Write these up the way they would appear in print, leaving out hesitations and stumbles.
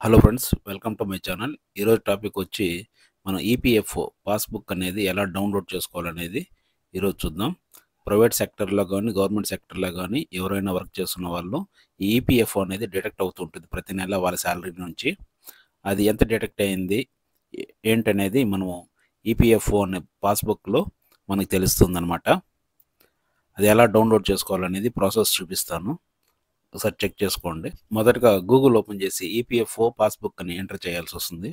Hello friends, welcome to my channel. ఈరోజు topic వచ్చి మనం ఈపీఎఫ్ఓ పాస్బుక్ అనేది ఎలా డౌన్లోడ్ చేసుకోవాలనేది ఈరోజు చూద్దాం. ప్రైవేట్ సెక్టర్లో కానీ గవర్నమెంట్ సెక్టర్లో కానీ ఎవరైనా వర్క్ చేస్తున్న వాళ్ళు ఈ ఈపీఎఫ్ఓ అనేది డిడక్ట్ అవుతూ ఉంటుంది ప్రతి నెల వాళ్ళ శాలరీ నుంచి. అది ఎంత డిడక్ట్ అయింది ఏంటనేది మనము ఈపీఎఫ్ఓ అనే పాస్బుక్లో మనకు తెలుస్తుంది అనమాట. అది ఎలా డౌన్లోడ్ చేసుకోవాలనేది ప్రాసెస్ చూపిస్తాను, ఒకసారి చెక్ చేసుకోండి. మొదటగా గూగుల్ ఓపెన్ చేసి ఈపీఎఫ్ఓ పాస్బుక్ అని ఎంటర్ చేయాల్సి వస్తుంది.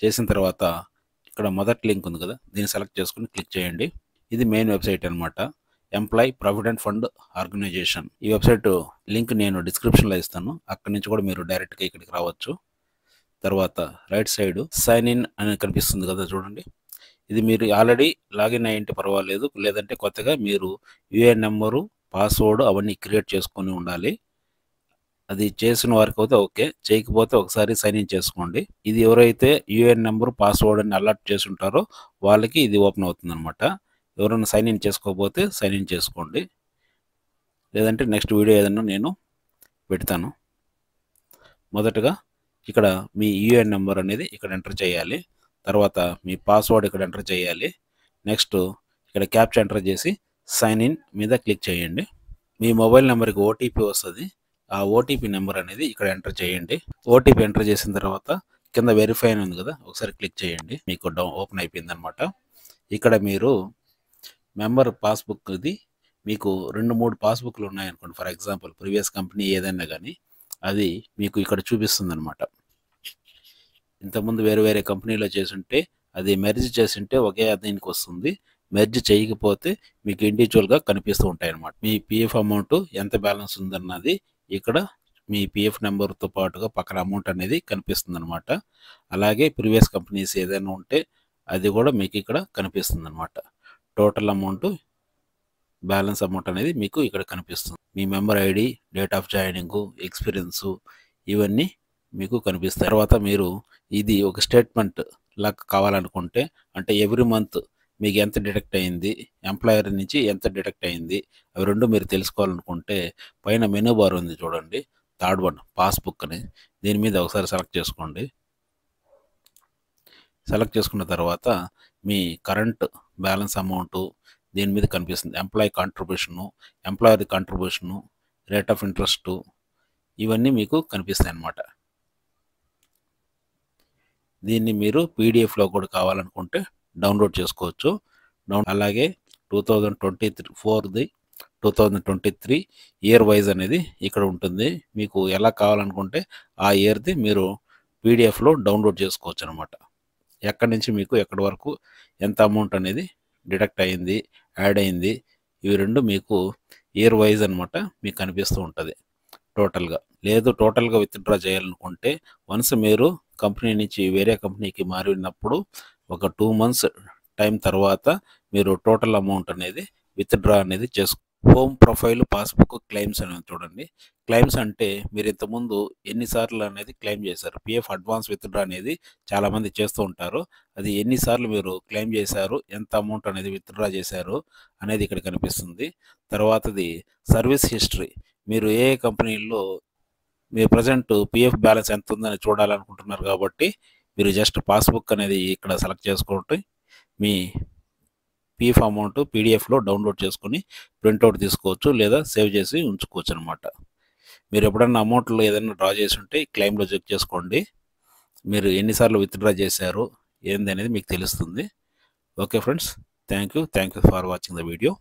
చేసిన తర్వాత ఇక్కడ మొదటి లింక్ ఉంది కదా, దీన్ని సెలెక్ట్ చేసుకుని క్లిక్ చేయండి. ఇది మెయిన్ వెబ్సైట్ అనమాట, ఎంప్లాయీ ప్రావిడెంట్ ఫండ్ ఆర్గనైజేషన్. ఈ వెబ్సైట్ లింక్ నేను డిస్క్రిప్షన్లో ఇస్తాను, అక్కడి నుంచి కూడా మీరు డైరెక్ట్గా ఇక్కడికి రావచ్చు. తర్వాత రైట్ సైడ్ సైన్ ఇన్ అని కనిపిస్తుంది కదా, చూడండి. ఇది మీరు ఆల్రెడీ లాగిన్ అయ్యింటే పర్వాలేదు, లేదంటే కొత్తగా మీరు యూఏఎన్ నెంబరు పాస్వర్డ్ అవన్నీ క్రియేట్ చేసుకొని ఉండాలి. అది చేసిన వారికి అయితే ఓకే, చేయకపోతే ఒకసారి సైన్ ఇన్ చేసుకోండి. ఇది ఎవరైతే యూఏఎన్ నెంబర్ పాస్వర్డ్ అని అలర్ట్ చేసి ఉంటారో వాళ్ళకి ఇది ఓపెన్ అవుతుంది అనమాట. ఎవరైనా సైన్ ఇన్ చేసుకోకపోతే సైన్ ఇన్ చేసుకోండి, లేదంటే నెక్స్ట్ వీడియో ఏదైనా నేను పెడతాను. మొదటగా ఇక్కడ మీ యూఏఎన్ నెంబర్ అనేది ఇక్కడ ఎంటర్ చేయాలి. తర్వాత మీ పాస్వర్డ్ ఇక్కడ ఎంటర్ చేయాలి. నెక్స్ట్ ఇక్కడ క్యాప్చా ఎంటర్ చేసి సైన్ ఇన్ మీద క్లిక్ చేయండి. మీ మొబైల్ నెంబర్కి ఓటీపీ వస్తుంది, ఆ ఓటీపీ నెంబర్ అనేది ఇక్కడ ఎంటర్ చేయండి. ఓటీపీ ఎంటర్ చేసిన తర్వాత కింద వెరిఫై అని ఉంది కదా, ఒకసారి క్లిక్ చేయండి. మీకు ఓపెన్ అయిపోయింది అనమాట. ఇక్కడ మీరు మెంబర్ పాస్బుక్ ఇది మీకు 2-3 పాస్బుక్లు ఉన్నాయనుకోండి, ఫర్ ఎగ్జాంపుల్ ప్రీవియస్ కంపెనీ ఏదైనా కానీ అది మీకు ఇక్కడ చూపిస్తుంది అనమాట. ఇంతకుముందు వేరే వేరే కంపెనీలో చేసుంటే అది మెర్జ్ చేసింటే ఒకే దీనికి వస్తుంది, మెర్జ్ చేయకపోతే మీకు ఇండివిజువల్గా కనిపిస్తూ ఉంటాయి అన్నమాట. మీ పిఎఫ్ అమౌంట్ ఎంత బ్యాలెన్స్ ఉందన్నది ఇక్కడ మీ పిఎఫ్ నెంబర్తో పాటుగా పక్కన అమౌంట్ అనేది కనిపిస్తుంది అనమాట. అలాగే ప్రీవియస్ కంపెనీస్ ఏదైనా ఉంటే అది కూడా మీకు ఇక్కడ కనిపిస్తుంది అనమాట. టోటల్ అమౌంట్, బ్యాలెన్స్ అమౌంట్ అనేది మీకు ఇక్కడ కనిపిస్తుంది. మీ member ID, date of joining, experience ఇవన్నీ మీకు కనిపిస్తాయి. తర్వాత మీరు ఇది ఒక స్టేట్మెంట్ లాగా కావాలనుకుంటే, అంటే ఎవ్రీ మంత్ మీకు ఎంత డిడక్ట్ అయింది, ఎంప్లాయర్ నుంచి ఎంత డిడక్ట్ అయింది, అవి రెండు మీరు తెలుసుకోవాలనుకుంటే పైన మెనూ బార్ ఉంది చూడండి, థర్డ్ వన్ పాస్బుక్ అని, దీని మీద ఒకసారి సెలెక్ట్ చేసుకోండి. సెలెక్ట్ చేసుకున్న తర్వాత మీ కరెంట్ బ్యాలెన్స్ అమౌంట్ దీని మీద కనిపిస్తుంది. Employee contribution, employer contribution, rate of interest ఇవన్నీ మీకు కనిపిస్తాయి అన్నమాట. దీన్ని మీరు పీడిఎఫ్లో కూడా కావాలనుకుంటే డౌన్లోడ్ చేసుకోవచ్చు. అలాగే 2024ది 2023 ఇయర్ వైజ్ అనేది ఇక్కడ ఉంటుంది. మీకు ఎలా కావాలనుకుంటే ఆ ఇయర్ది మీరు పీడిఎఫ్లో డౌన్లోడ్ చేసుకోవచ్చు అనమాట. ఎక్కడి నుంచి మీకు ఎక్కడి వరకు ఎంత అమౌంట్ అనేది డిడక్ట్ అయింది, యాడ్ అయింది, ఇవి రెండు మీకు ఇయర్ వైజ్ అనమాట మీకు కనిపిస్తూ ఉంటుంది టోటల్గా. లేదు టోటల్గా విత్డ్రా చేయాలనుకుంటే వన్స్ మీరు కంపెనీ నుంచి వేరే కంపెనీకి మారినప్పుడు ఒక 2 months టైం తర్వాత మీరు టోటల్ అమౌంట్ అనేది విత్డ్రా అనేది హోమ్ ప్రొఫైల్ పాస్బుక్ క్లెయిమ్స్ అనేది చూడండి. క్లెయిమ్స్ అంటే మీరు ఇంతకుముందు ఎన్నిసార్లు అనేది క్లెయిమ్ చేశారు. పిఎఫ్ అడ్వాన్స్ విత్డ్రా అనేది చాలామంది చేస్తూ ఉంటారు. అది ఎన్నిసార్లు మీరు క్లెయిమ్ చేశారు, ఎంత అమౌంట్ అనేది విత్డ్రా చేశారు అనేది ఇక్కడ కనిపిస్తుంది. తర్వాతది సర్వీస్ హిస్టరీ, మీరు ఏ కంపెనీల్లో మీ ప్రజెంట్ పిఎఫ్ బ్యాలెన్స్ ఎంత ఉందని చూడాలనుకుంటున్నారు కాబట్టి మీరు జస్ట్ పాస్బుక్ అనేది ఇక్కడ సెలెక్ట్ చేసుకుంటే మీ పిఎఫ్ అమౌంట్ పీడిఎఫ్లో డౌన్లోడ్ చేసుకొని ప్రింట్అవుట్ తీసుకోవచ్చు, లేదా సేవ్ చేసి ఉంచుకోవచ్చు అనమాట. మీరు ఎప్పుడన్నా అమౌంట్లో ఏదైనా డ్రా చేసి ఉంటే క్లెయిమ్లో చెక్ చేసుకోండి, మీరు ఎన్నిసార్లు విత్డ్రా చేశారు ఏంది అనేది మీకు తెలుస్తుంది. Okay friends, thank you for watching the video.